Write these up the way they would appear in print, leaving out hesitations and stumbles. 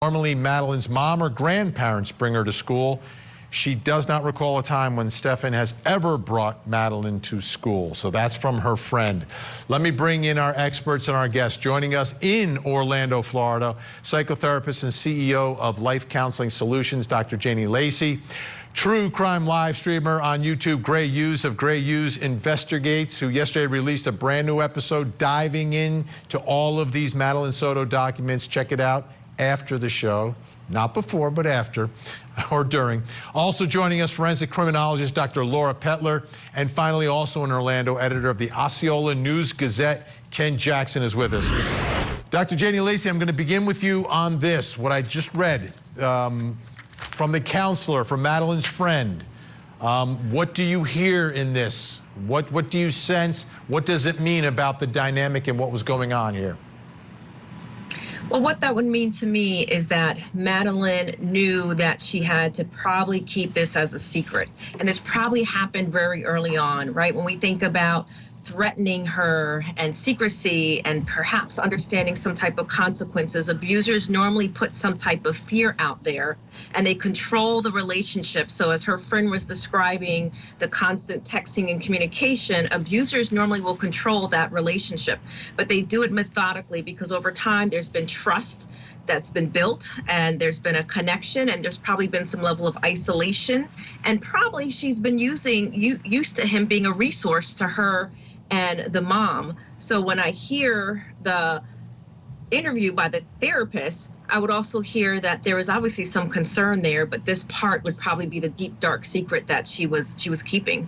Normally, Madeline's mom or grandparents bring her to school. She does not recall a time when Stefan has ever brought Madeline to school. So that's from her friend. Let me bring in our experts and our guests. Joining us in Orlando, Florida, psychotherapist and CEO of Life Counseling Solutions, Dr. Janie Lacey. True crime live streamer on YouTube, Gray Hughes of Gray Hughes Investigates, who yesterday released a brand new episode diving into all of these Madeline Soto documents. Check it out after the show. Not before, but after or during. Also joining us, forensic criminologist Dr. Laura Petler. And finally, also in Orlando, editor of the Osceola News-Gazette, Ken Jackson is with us. Dr. Janie Lacey, I'm going to begin with you on this, what I just read from the counselor, from Madeline's friend. What do you hear in this? What do you sense? What does it mean about the dynamic and what was going on here? Well, what that would mean to me is that Madeline knew that she had to probably keep this as a secret. And this probably happened very early on, right? When we think about threatening her and secrecy and perhaps understanding some type of consequences, abusers normally put some type of fear out there and they control the relationship. So as her friend was describing the constant texting and communication, abusers normally will control that relationship, but they do it methodically because over time there's been trust that's been built and there's been a connection and there's probably been some level of isolation and probably she's been used to him being a resource to her and the mom. So when I hear the interview by the therapist, I would also hear that there was obviously some concern there, but this part would probably be the deep, dark secret that she was keeping.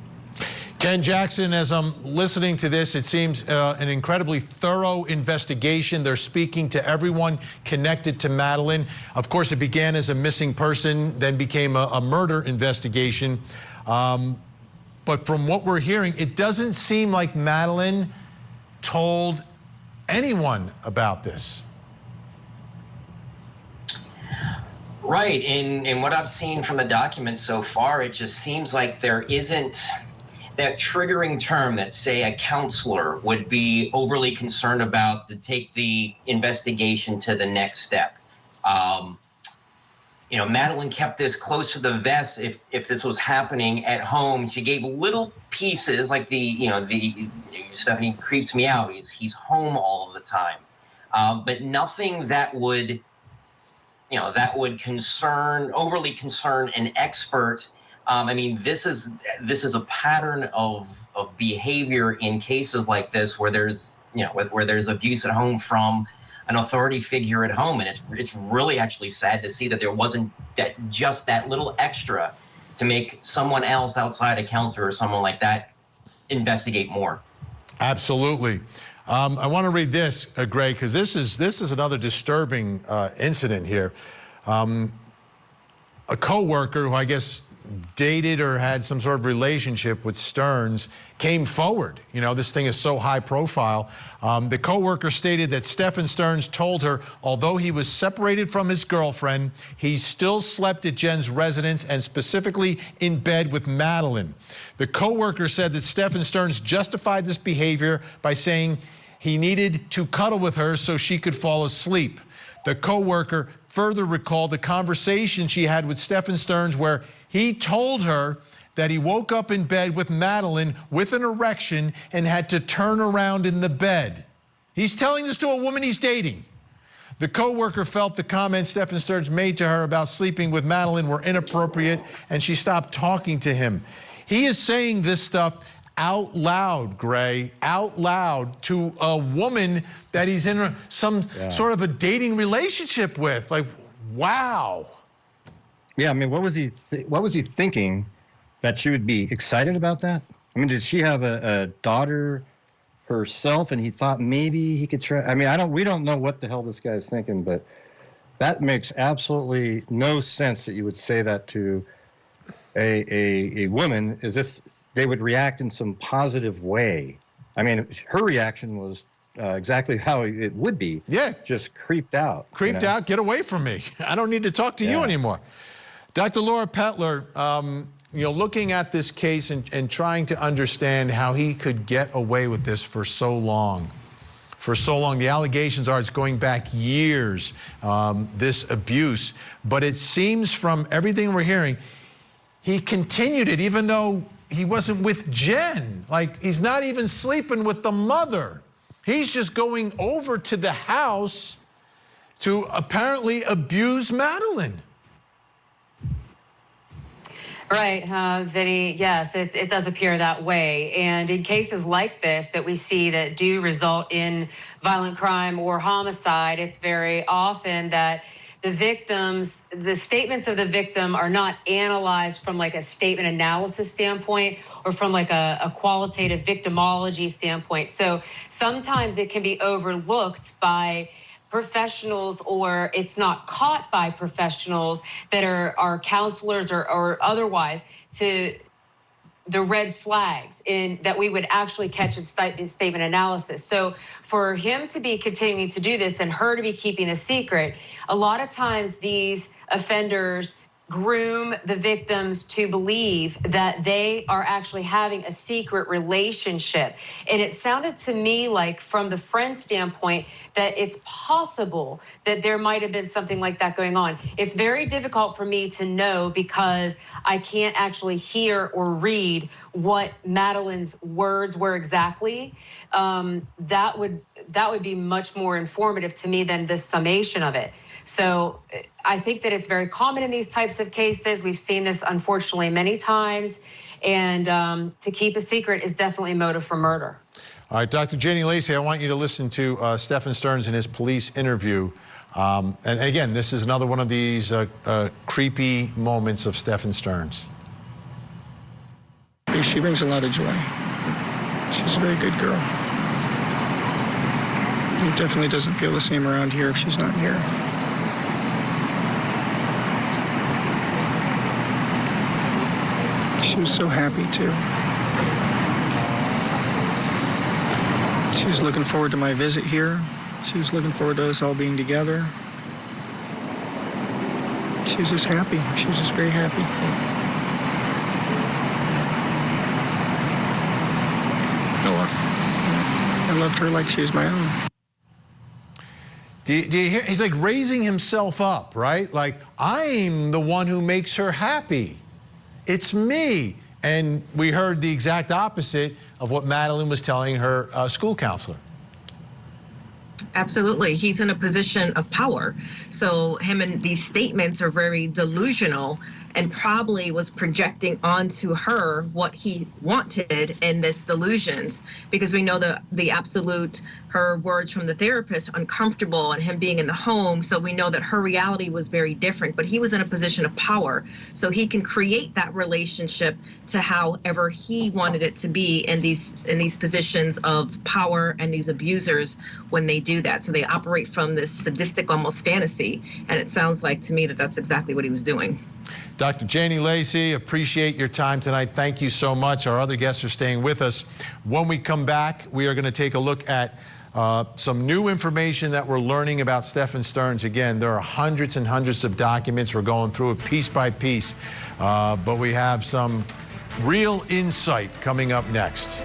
Ken Jackson, as I'm listening to this, it seems an incredibly thorough investigation. They're speaking to everyone connected to Madeline. Of course, it began as a missing person, then became a murder investigation. But from what we're hearing, it doesn't seem like Madeline told anyone about this. Right, in what I've seen from the documents so far, it just seems like there isn't that triggering term that, say, a counselor would be overly concerned about to take the investigation to the next step. You know, Madeline kept this close to the vest if this was happening at home. She gave little pieces like Stephanie creeps me out. He's home all of the time. But nothing that would, overly concern an expert. I mean, this is a pattern of behavior in cases like this where there's abuse at home from an authority figure at home, and it's really actually sad to see that there wasn't just that little extra to make someone else outside a counselor or someone like that investigate more. Absolutely. I want to read this, Greg, because this is another disturbing incident here. A coworker who I guess dated or had some sort of relationship with Stearns came forward. You know, this thing is so high profile. The coworker stated that Stefan Stearns told her, although he was separated from his girlfriend, he still slept at Jen's residence and specifically in bed with Madeline. The coworker said that Stefan Stearns justified this behavior by saying he needed to cuddle with her so she could fall asleep. The coworker further recalled the conversation she had with Stefan Stearns where he told her that he woke up in bed with Madeline with an erection and had to turn around in the bed. He's telling this to a woman he's dating. The coworker felt the comments Stefan Stearns made to her about sleeping with Madeline were inappropriate, and she stopped talking to him. He is saying this stuff out loud, Gray, out loud to a woman that he's in some sort of a dating relationship with. Like, wow. Yeah, I mean, what was he thinking that she would be excited about that? I mean, did she have a daughter herself and he thought maybe he could try? I mean, we don't know what the hell this guy's thinking, but that makes absolutely no sense that you would say that to a woman as if they would react in some positive way. I mean, her reaction was exactly how it would be. Yeah. Just creeped out. Creeped out, get away from me. I don't need to talk to you anymore. Dr. Laura Petler, looking at this case and trying to understand how he could get away with this for so long. for so long. The allegations are it's going back years, this abuse. But it seems from everything we're hearing, he continued it even though he wasn't with Jen. Like, he's not even sleeping with the mother. He's just going over to the house to apparently abuse Madeline. Right, Vinny, yes, it does appear that way. And in cases like this that we see that do result in violent crime or homicide, it's very often that the statements of the victim are not analyzed from like a statement analysis standpoint or from like a qualitative victimology standpoint. So sometimes it can be overlooked by professionals, or it's not caught by professionals that are counselors or otherwise, to the red flags that we would actually catch in statement analysis. So for him to be continuing to do this and her to be keeping a secret, a lot of times these offenders groom the victims to believe that they are actually having a secret relationship. And it sounded to me like, from the friend standpoint, that it's possible that there might have been something like that going on. It's very difficult for me to know because I can't actually hear or read what Madeline's words were exactly. That would be much more informative to me than the summation of it. So I think that it's very common in these types of cases. We've seen this, unfortunately, many times. And to keep a secret is definitely a motive for murder. All right, Dr. Janie Lacey, I want you to listen to Stephen Stearns in his police interview. And again, this is another one of these creepy moments of Stephen Stearns. She brings a lot of joy. She's a very good girl. It definitely doesn't feel the same around here if she's not here. She was so happy, too. She was looking forward to my visit here. She was looking forward to us all being together. She was just happy. She was just very happy. I loved her like she was my own. Do you hear? He's like raising himself up, right? Like, I'm the one who makes her happy. It's me. And we heard the exact opposite of what Madeline was telling her school counselor. Absolutely. He's in a position of power. So him and these statements are very delusional, and probably was projecting onto her what he wanted in this delusions, because we know the absolute, her words from the therapist, uncomfortable, and him being in the home. So we know that her reality was very different, but he was in a position of power. So he can create that relationship to however he wanted it to be in these positions of power, and these abusers when they do that. So they operate from this sadistic almost fantasy. And it sounds like to me that that's exactly what he was doing. Dr. Janie Lacey, appreciate your time tonight. Thank you so much. Our other guests are staying with us. When we come back, we are going to take a look at some new information that we're learning about Stephen Stearns. Again, there are hundreds and hundreds of documents. We're going through it piece by piece, but we have some real insight coming up next.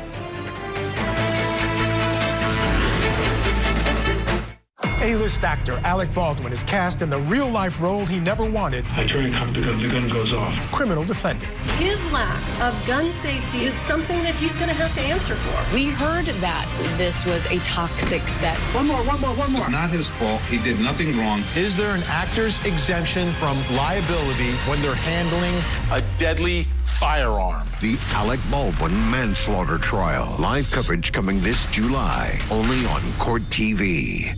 A-list actor Alec Baldwin is cast in the real-life role he never wanted. I turn and cock the gun, the gun goes off. Criminal defendant. His lack of gun safety is something that he's going to have to answer for. We heard that this was a toxic set. One more. It's not his fault. He did nothing wrong. Is there an actor's exemption from liability when they're handling a deadly firearm? The Alec Baldwin manslaughter trial. Live coverage coming this July, only on Court TV.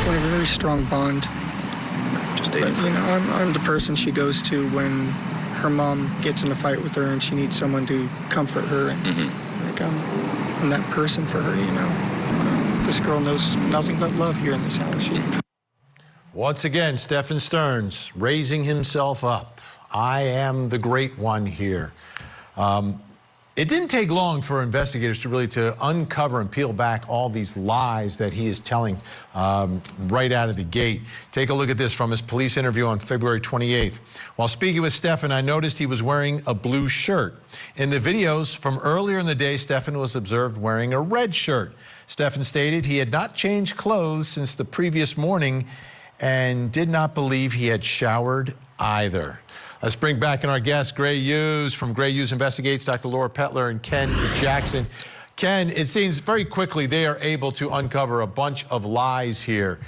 We have a very strong bond. But, you know, I'm the person she goes to when her mom gets in a fight with her and she needs someone to comfort her. And like, I'm that person for her, you know. This girl knows nothing but love here in this house. Once again, Stephen Stearns raising himself up. I am the great one here. It didn't take long for investigators to uncover and peel back all these lies that he is telling right out of the gate. Take a look at this from his police interview on February 28th. While speaking with Stefan, I noticed he was wearing a blue shirt. In the videos from earlier in the day, Stefan was observed wearing a red shirt. Stefan stated he had not changed clothes since the previous morning and did not believe he had showered either. Let's bring back in our guests, Gray Hughes from Gray Hughes Investigates, Dr. Laura Petler and Ken Jackson. Ken, it seems very quickly they are able to uncover a bunch of lies here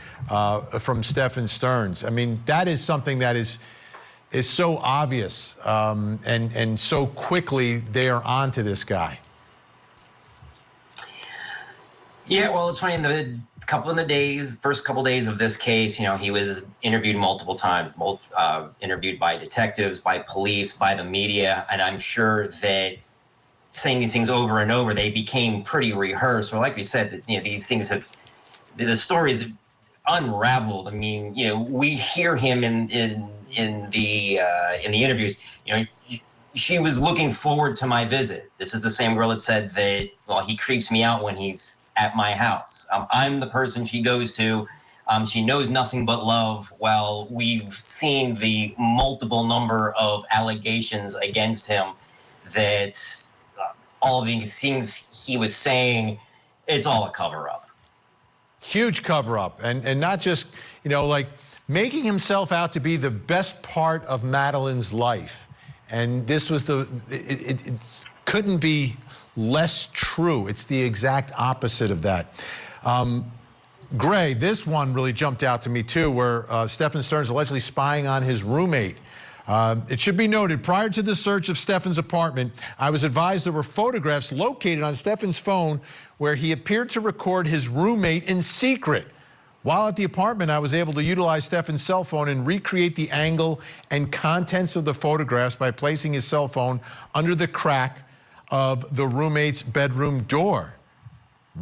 from Stefan Stearns. I mean, that is something that is so obvious, and so quickly they are onto this guy. Yeah, well, it's funny. In the first couple of days of this case, you know, he was interviewed multiple times, interviewed by detectives, by police, by the media, and I'm sure that saying these things over and over, they became pretty rehearsed. Well, like we said, you know, these things the stories have unraveled. I mean, you know, we hear him in the interviews. You know, she was looking forward to my visit. This is the same girl that said that, well, he creeps me out when he's at my house. I'm the person she goes to. She knows nothing but love. Well, we've seen the multiple number of allegations against him that all of these things he was saying, it's all a cover-up. Huge cover-up, and not just, you know, like making himself out to be the best part of Madeline's life. And this was it couldn't be less true. It's the exact opposite of that. Gray, this one really jumped out to me too, where Stefan Stearns allegedly spying on his roommate. It should be noted, prior to the search of Stefan's apartment, I was advised there were photographs located on Stefan's phone where he appeared to record his roommate in secret. While at the apartment, I was able to utilize Stefan's cell phone and recreate the angle and contents of the photographs by placing his cell phone under the crack of the roommate's bedroom door.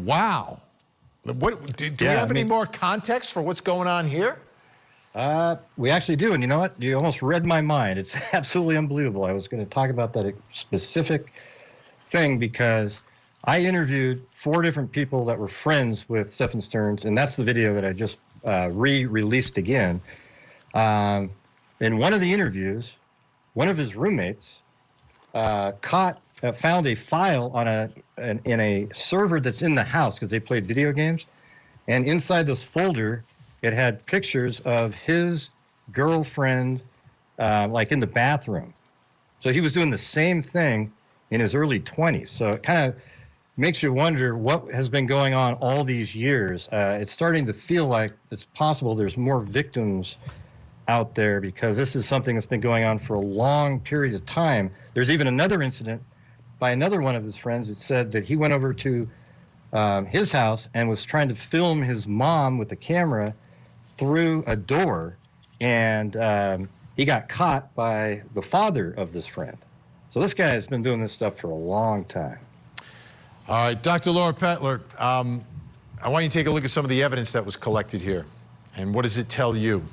Wow. Do we have any more context for what's going on here? We actually do, and you know what? You almost read my mind. It's absolutely unbelievable. I was going to talk about that specific thing because I interviewed 4 different people that were friends with Stefan Stearns, and that's the video that I just re-released again. In one of the interviews, one of his roommates found a file on in a server that's in the house because they played video games, and inside this folder, it had pictures of his girlfriend, like in the bathroom. So he was doing the same thing in his early 20s. So it kind of makes you wonder what has been going on all these years. It's starting to feel like it's possible there's more victims out there because this is something that's been going on for a long period of time. There's even another incident by another one of his friends that said that he went over to his house and was trying to film his mom with a camera through a door, and he got caught by the father of this friend. So this guy has been doing this stuff for a long time. All right, Dr. Laura Petler, I want you to take a look at some of the evidence that was collected here. And what does it tell you?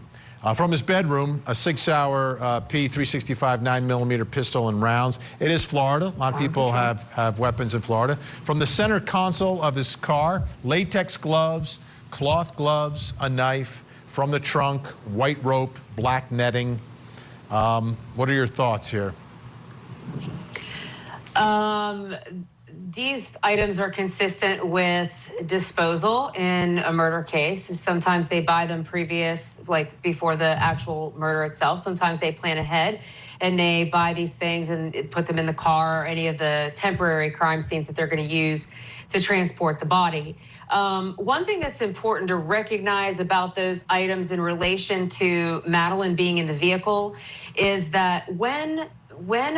From his bedroom, a 6-hour P365 9mm pistol and rounds. It is Florida. A lot of people have weapons in Florida. From the center console of his car, latex gloves, cloth gloves, a knife. From the trunk, white rope, black netting. What are your thoughts here? These items are consistent with disposal in a murder case. Sometimes they buy them before the actual murder itself. Sometimes they plan ahead and they buy these things and put them in the car or any of the temporary crime scenes that they're going to use to transport the body. One thing that's important to recognize about those items in relation to Madeline being in the vehicle is that when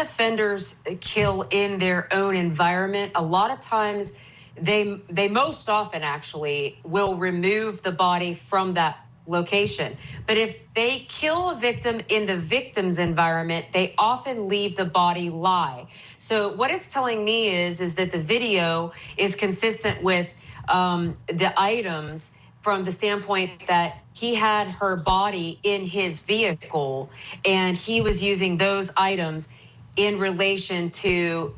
offenders kill in their own environment, a lot of times they most often actually will remove the body from that location. But if they kill a victim in the victim's environment, they often leave the body lie. So what it's telling me is that the video is consistent with the items from the standpoint that he had her body in his vehicle and he was using those items in relation to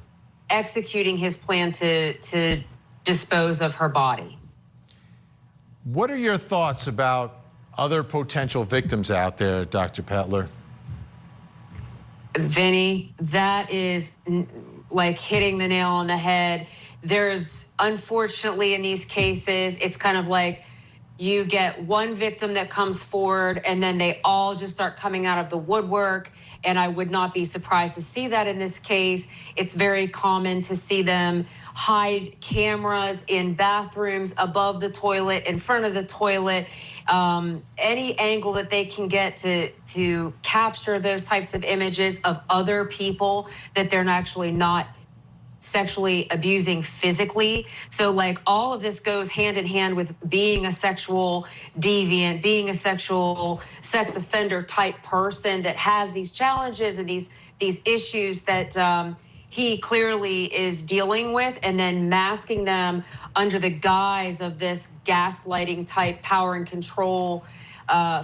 executing his plan to dispose of her body. What are your thoughts about other potential victims out there, Dr. Petler? Vinny, that is like hitting the nail on the head. There's, unfortunately, in these cases, it's kind of like you get one victim that comes forward and then they all just start coming out of the woodwork. And I would not be surprised to see that in this case. It's very common to see them hide cameras in bathrooms, above the toilet, in front of the toilet. Any angle that they can get to capture those types of images of other people that they're actually not sexually abusing physically. So like all of this goes hand in hand with being a sexual deviant, being a sexual sex offender type person that has these challenges and these issues that he clearly is dealing with, and then masking them under the guise of this gaslighting type power and control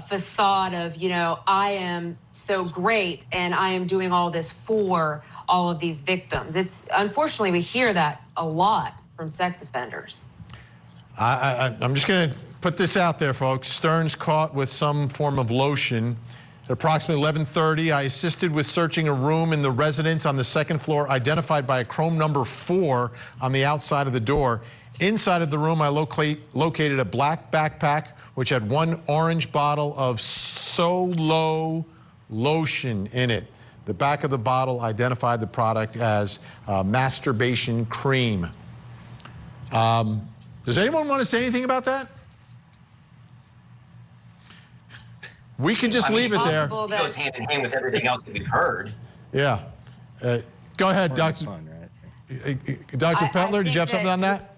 facade of, you know, I am so great and I am doing all this for all of these victims. It's, unfortunately, we hear that a lot from sex offenders. I'm just going to put this out there, folks. Stearns caught with some form of lotion. At approximately 11:30, I assisted with searching a room in the residence on the second floor, identified by a chrome number 4 on the outside of the door. Inside of the room, I located a black backpack, which had one orange bottle of Solo lotion in it. The back of the bottle identified the product as masturbation cream. Does anyone want to say anything about that? We can just leave it there. It goes hand in hand with everything else that we've heard. Yeah. Go ahead, Dr. Petler, did you have something on that?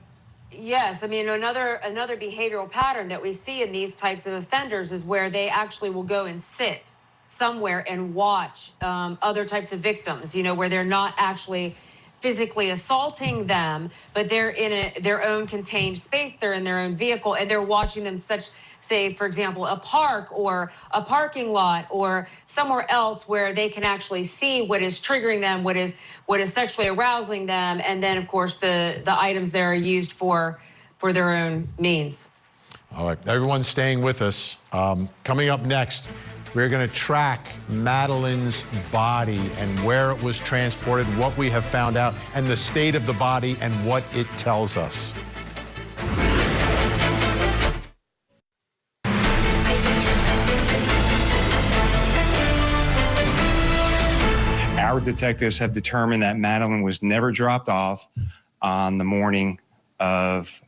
Yes, I mean, another behavioral pattern that we see in these types of offenders is where they actually will go and sit somewhere and watch other types of victims, you know, where they're not actually physically assaulting them, but they're in their own contained space, they're in their own vehicle, and they're watching them such, say, for example, a park or a parking lot or somewhere else where they can actually see what is triggering them, what is sexually arousing them, and then, of course, the items there are used for their own means. All right, everyone's staying with us. Coming up next, we're going to track Madeline's body and where it was transported, what we have found out, and the state of the body and what it tells us. Our detectives have determined that Madeline was never dropped off on the morning of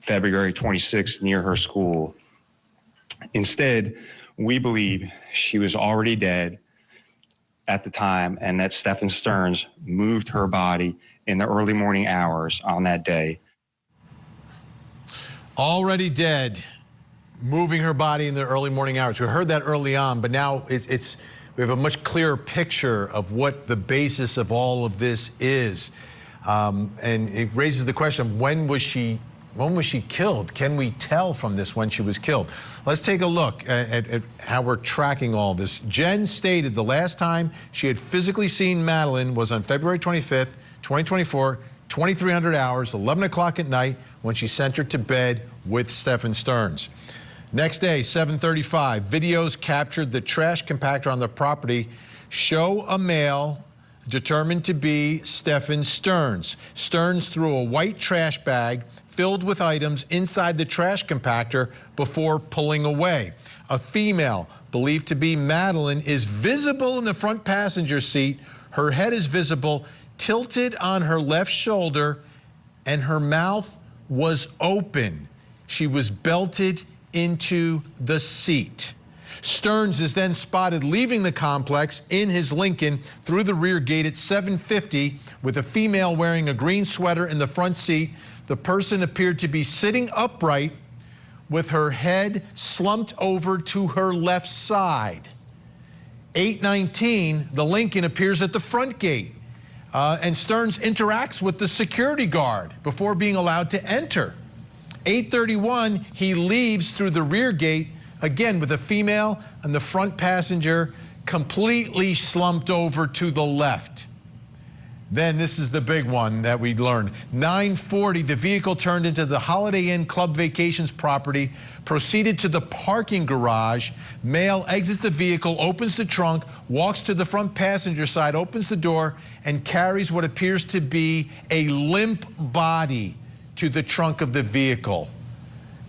February 26th near her school. Instead, we believe she was already dead at the time and that Stephen Stearns moved her body in the early morning hours on that day. Already dead, moving her body in the early morning hours. We heard that early on, but now we have a much clearer picture of what the basis of all of this is. And it raises the question, when was she killed? Can we tell from this when she was killed? Let's take a look at how we're tracking all this. Jen stated the last time she had physically seen Madeline was on February 25th, 2024, 2300 hours, 11 o'clock at night, when she sent her to bed with Stephen Stearns. Next day, 7:35, videos captured the trash compactor on the property show a male determined to be Stephen Stearns. Stearns threw a white trash bag filled with items inside the trash compactor before pulling away. A female, believed to be Madeline, is visible in the front passenger seat. Her head is visible, tilted on her left shoulder, and her mouth was open. She was belted into the seat. Stearns is then spotted leaving the complex in his Lincoln through the rear gate at 7:50 with a female wearing a green sweater in the front seat. The person appeared to be sitting upright with her head slumped over to her left side. 8:19, the Lincoln appears at the front gate, and Stearns interacts with the security guard before being allowed to enter. 8:31, he leaves through the rear gate, again with a female and the front passenger completely slumped over to the left. Then this is the big one that we learned. 9:40, the vehicle turned into the Holiday Inn Club Vacations property, proceeded to the parking garage. Male exits the vehicle, opens the trunk, walks to the front passenger side, opens the door, and carries what appears to be a limp body to the trunk of the vehicle.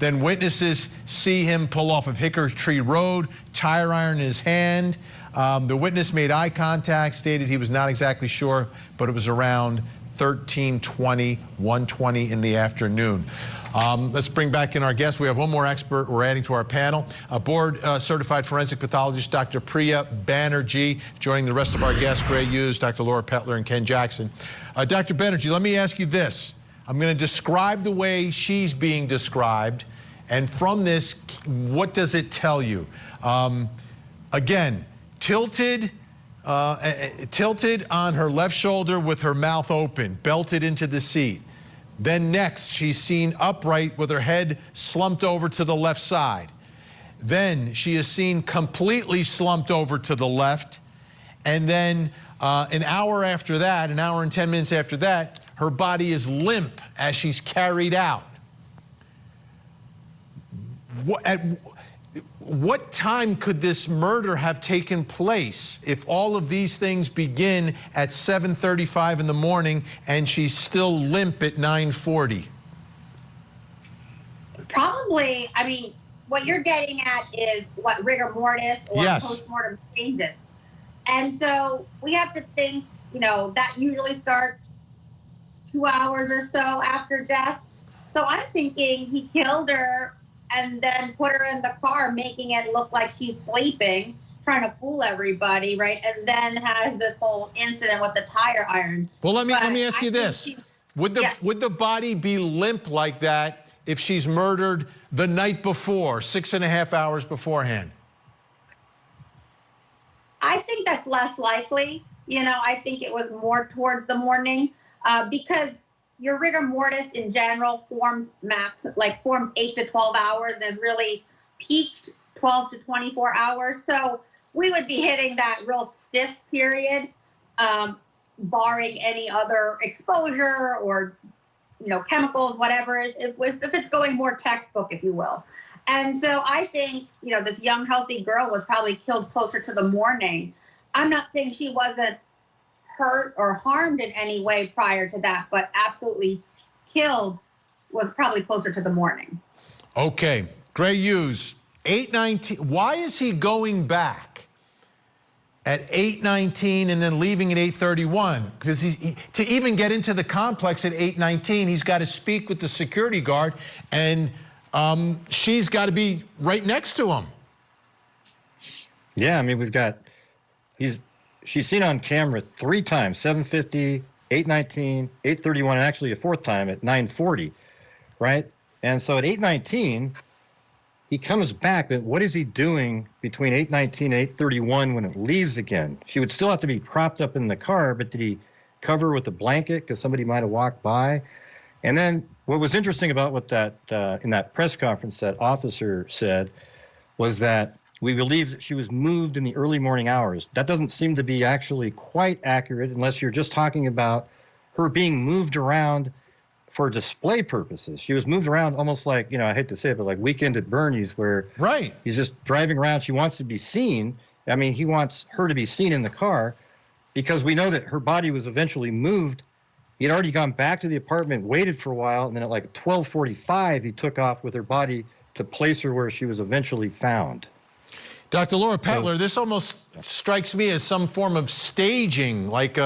Then witnesses see him pull off of Hickory Tree Road, tire iron in his hand. The witness made eye contact, stated he was not exactly sure, but it was around 13:20, 1:20 in the afternoon. Let's bring back in our guest. We have one more expert we're adding to our panel. A board-certified forensic pathologist, Dr. Priya Banerjee, joining the rest of our guests, Gray Hughes, Dr. Laura Petler, and Ken Jackson. Dr. Banerjee, let me ask you this. I'm going to describe the way she's being described, and from this, what does it tell you? Again, tilted on her left shoulder with her mouth open, belted into the seat. Then next, she's seen upright with her head slumped over to the left side. Then she is seen completely slumped over to the left. And then an hour after that, an hour and 10 minutes after that, her body is limp as she's carried out. At what time could this murder have taken place if all of these things begin at 7:35 in the morning and she's still limp at 9:40? Probably, I mean, what you're getting at is what rigor mortis or postmortem changes. And so we have to think, you know, that usually starts 2 hours or so after death. So I'm thinking he killed her and then put her in the car, making it look like she's sleeping, trying to fool everybody, right? And then has this whole incident with the tire iron. Well, let me ask you this. Would the body be limp like that if she's murdered the night before, 6.5 hours beforehand? I think that's less likely. You know, I think it was more towards the morning because your rigor mortis in general forms 8 to 12 hours and has really peaked 12 to 24 hours. So we would be hitting that real stiff period, barring any other exposure or, you know, chemicals, whatever, if it's going more textbook, if you will. And so I think, you know, this young, healthy girl was probably killed closer to the morning. I'm not saying she wasn't hurt or harmed in any way prior to that, but absolutely killed was probably closer to the morning. Okay, Gray Hughes, 8:19. Why is he going back at 8:19 and then leaving at 8:31? Because to even get into the complex at 8:19, he's got to speak with the security guard, and she's got to be right next to him. Yeah, I mean, she's seen on camera 3 times, 7:50, 8:19, 8:31, and actually a 4th time at 9:40, right? And so at 8:19, he comes back, but what is he doing between 8:19 and 8:31 when it leaves again? She would still have to be propped up in the car, but did he cover her with a blanket because somebody might have walked by? And then what was interesting about what that in that press conference that officer said was that we believe that she was moved in the early morning hours. That doesn't seem to be actually quite accurate unless you're just talking about her being moved around for display purposes. She was moved around almost like, you know, I hate to say it, but like Weekend at Bernie's, where he's just driving around. She wants to be seen. I mean, he wants her to be seen in the car because we know that her body was eventually moved. He had already gone back to the apartment, waited for a while, and then at like 12:45, he took off with her body to place her where she was eventually found. Dr. Laura Petler, this almost strikes me as some form of staging, like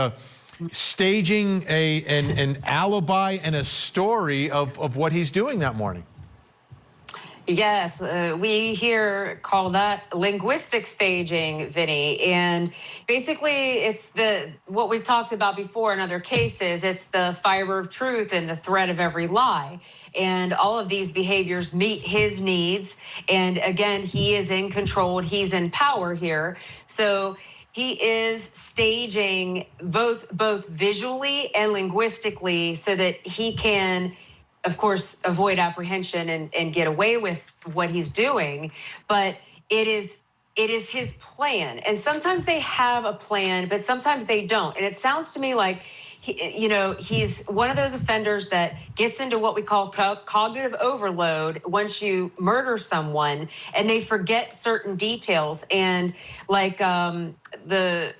staging an alibi and a story of what he's doing that morning. Yes, we here call that linguistic staging, Vinny. And basically it's what we've talked about before in other cases, it's the fiber of truth and the thread of every lie. And all of these behaviors meet his needs. And again, he is in control, he's in power here. So he is staging both visually and linguistically so that he can, of course, avoid apprehension and get away with what he's doing. But it is his plan. And sometimes they have a plan, but sometimes they don't. And it sounds to me like he's one of those offenders that gets into what we call cognitive overload once you murder someone, and they forget certain details. And like the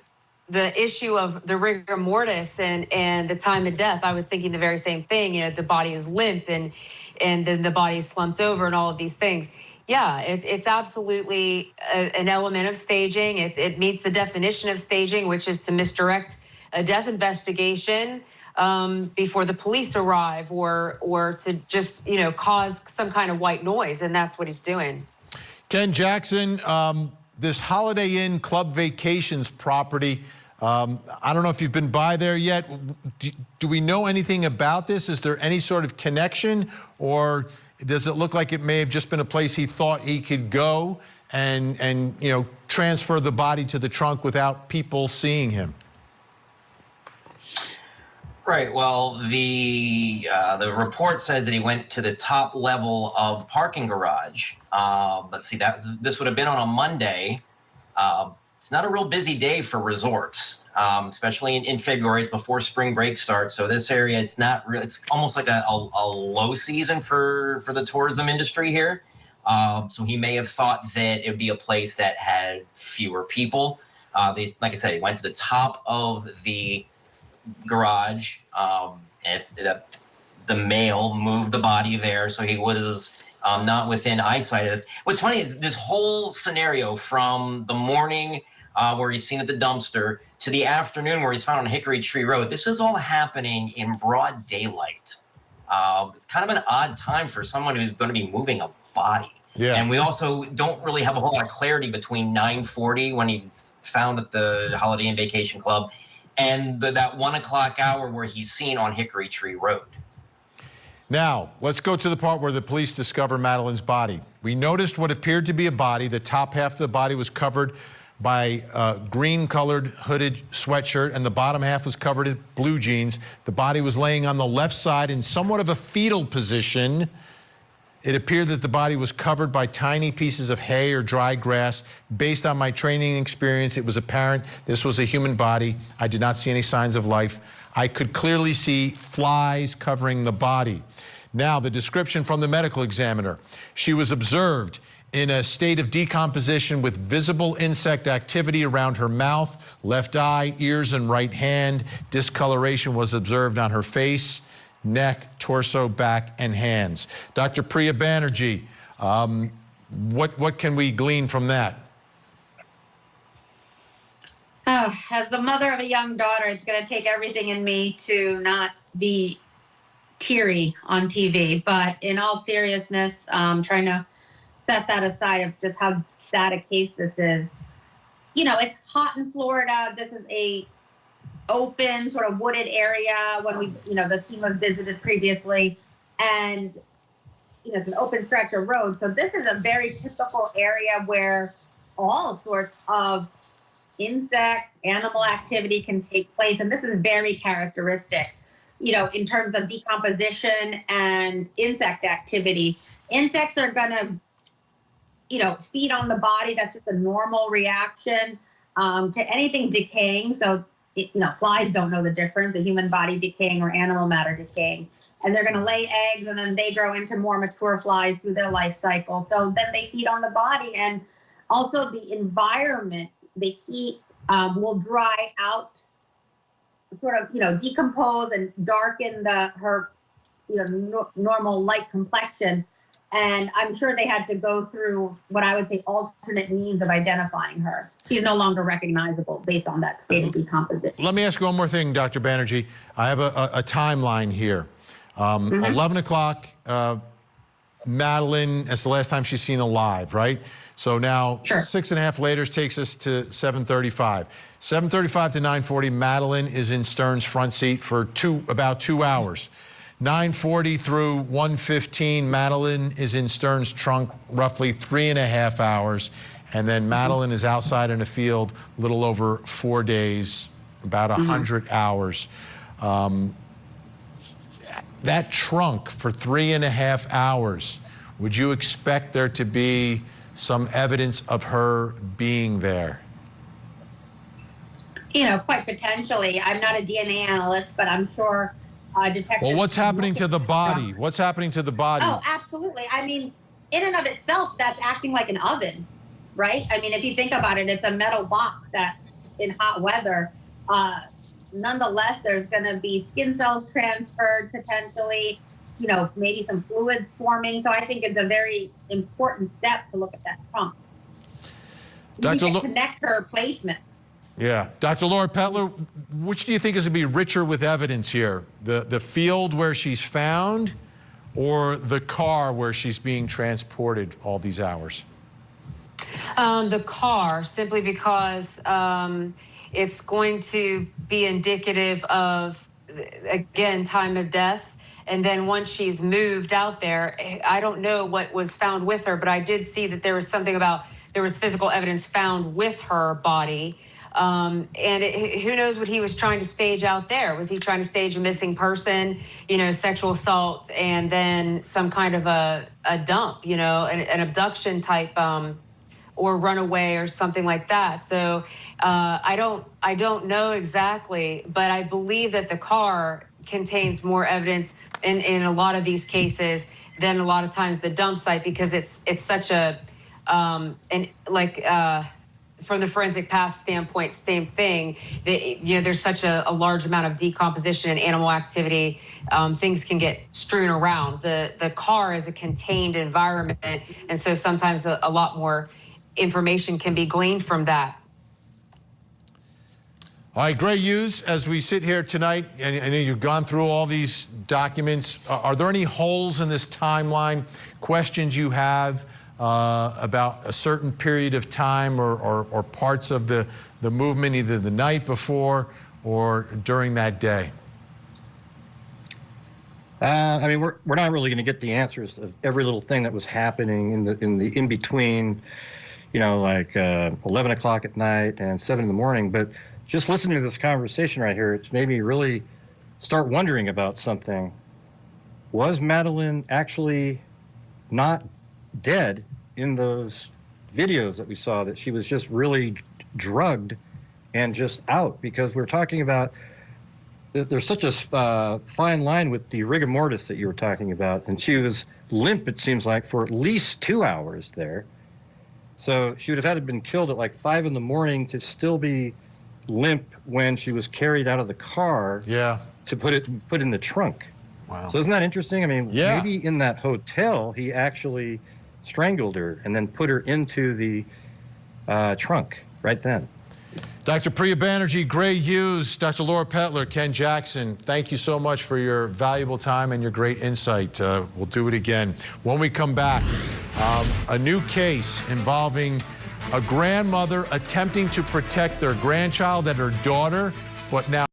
issue of the rigor mortis and the time of death, I was thinking the very same thing. The body is limp and then the body is slumped over and all of these things. Yeah, it's absolutely an element of staging. It meets the definition of staging, which is to misdirect a death investigation before the police arrive, or to just cause some kind of white noise, and that's what he's doing. Ken Jackson, this Holiday Inn Club Vacations property, I don't know if you've been by there yet. Do we know anything about this? Is there any sort of connection, or does it look like it may have just been a place he thought he could go and transfer the body to the trunk without people seeing him? Right. Well, the report says that he went to the top level of the parking garage. But see, this would have been on a Monday. It's not a real busy day for resorts, especially in February. It's before spring break starts. So this area, it's not really. It's almost like a low season for the tourism industry here. So he may have thought that it would be a place that had fewer people. Like I said, he went to the top of the garage. If the male moved the body there, so he was not within eyesight. What's funny is this whole scenario from the morning where he's seen at the dumpster to the afternoon where he's found on Hickory Tree Road. This is all happening in broad daylight. It's kind of an odd time for someone who's going to be moving a body. Yeah. And we also don't really have a whole lot of clarity between 9:40 when he's found at the Holiday Inn Vacation Club and that 1 o'clock hour where he's seen on Hickory Tree Road. Now, let's go to the part where the police discover Madeleine's body. We noticed what appeared to be a body. The top half of the body was covered by a green-colored hooded sweatshirt, and the bottom half was covered in blue jeans. The body was laying on the left side in somewhat of a fetal position. It appeared that the body was covered by tiny pieces of hay or dry grass. Based on my training experience, it was apparent this was a human body. I did not see any signs of life. I could clearly see flies covering the body. Now, the description from the medical examiner. She was observed in a state of decomposition with visible insect activity around her mouth, left eye, ears, and right hand. Discoloration was observed on her face, neck, torso, back, and hands. Dr. Priya Banerjee, what can we glean from that? As the mother of a young daughter, it's going to take everything in me to not be teary on TV. But in all seriousness, trying to set that aside of just how sad a case this is. It's hot in Florida. This is a open sort of wooded area when we, the team was visited previously, and it's an open stretch of road. So this is a very typical area where all sorts of insect, animal activity can take place, and this is very characteristic, in terms of decomposition and insect activity. Insects are gonna, feed on the body. That's just a normal reaction to anything decaying. So flies don't know the difference, a human body decaying or animal matter decaying. And they're going to lay eggs, and then they grow into more mature flies through their life cycle. So then they feed on the body. And also the environment, the heat will dry out, sort of, decompose and darken her, normal light complexion. And I'm sure they had to go through what I would say alternate means of identifying her. She's no longer recognizable based on that state of decomposition. Let me ask you one more thing, Dr. Banerjee. I have a timeline here. 11 o'clock, Madeleine, that's the last time she's seen alive, right? So now 6.5 later takes us to 7:35. 7:35 to 9:40, Madeleine is in Stern's front seat for about 2 hours. 9:40 through 1:15, Madeleine is in Stern's trunk roughly 3.5 hours. And then Madeleine is outside in a field a little over 4 days, about 100 hours. That trunk for 3.5 hours, would you expect there to be some evidence of her being there? Quite potentially. I'm not a DNA analyst, but I'm sure detectives. Well, what's happening to the body? What's happening to the body? Oh, absolutely. I mean, in and of itself, that's acting like an oven, right? I mean, if you think about it, it's a metal box that's in hot weather. Nonetheless, there's going to be skin cells transferred potentially, maybe some fluids forming. So I think it's a very important step to look at that trunk. Connect her placement. Yeah. Dr. Laura Petler, which do you think is going to be richer with evidence here? The field where she's found or the car where she's being transported all these hours? The car, simply because it's going to be indicative of, again, time of death. And then once she's moved out there, I don't know what was found with her, but I did see that there was something about, there was physical evidence found with her body. Who knows what he was trying to stage out there? Was he trying to stage a missing person, sexual assault, and then some kind of a dump, an abduction type, or runaway or something like that. So I don't know exactly, but I believe that the car contains more evidence in a lot of these cases than a lot of times the dump site, because it's such a from the forensic path standpoint, same thing. There's such a large amount of decomposition and animal activity. Things can get strewn around. The car is a contained environment, and so sometimes a lot more information can be gleaned from that. All right, Gray Hughes, as we sit here tonight, and I know you've gone through all these documents, are there any holes in this timeline, questions you have about a certain period of time or parts of the movement, either the night before or during that day? I mean, we're not really going to get the answers of every little thing that was happening in the in between, like 11 o'clock at night and 7 in the morning. But just listening to this conversation right here, it's made me really start wondering about something. Was Madeline actually not dead in those videos that we saw, that she was just really drugged and just out? Because we're talking about, there's such a fine line with the rigor mortis that you were talking about, and she was limp, it seems like, for at least 2 hours there. So she would have had to have been killed at like 5 in the morning to still be limp when she was carried out of the car. Yeah. To put in the trunk. Wow. So isn't that interesting? I mean, yeah. Maybe in that hotel he actually strangled her and then put her into the trunk right then. Dr. Priya Banerjee, Gray Hughes, Dr. Laura Petler, Ken Jackson, thank you so much for your valuable time and your great insight. We'll do it again. When we come back, a new case involving a grandmother attempting to protect their grandchild and her daughter, but now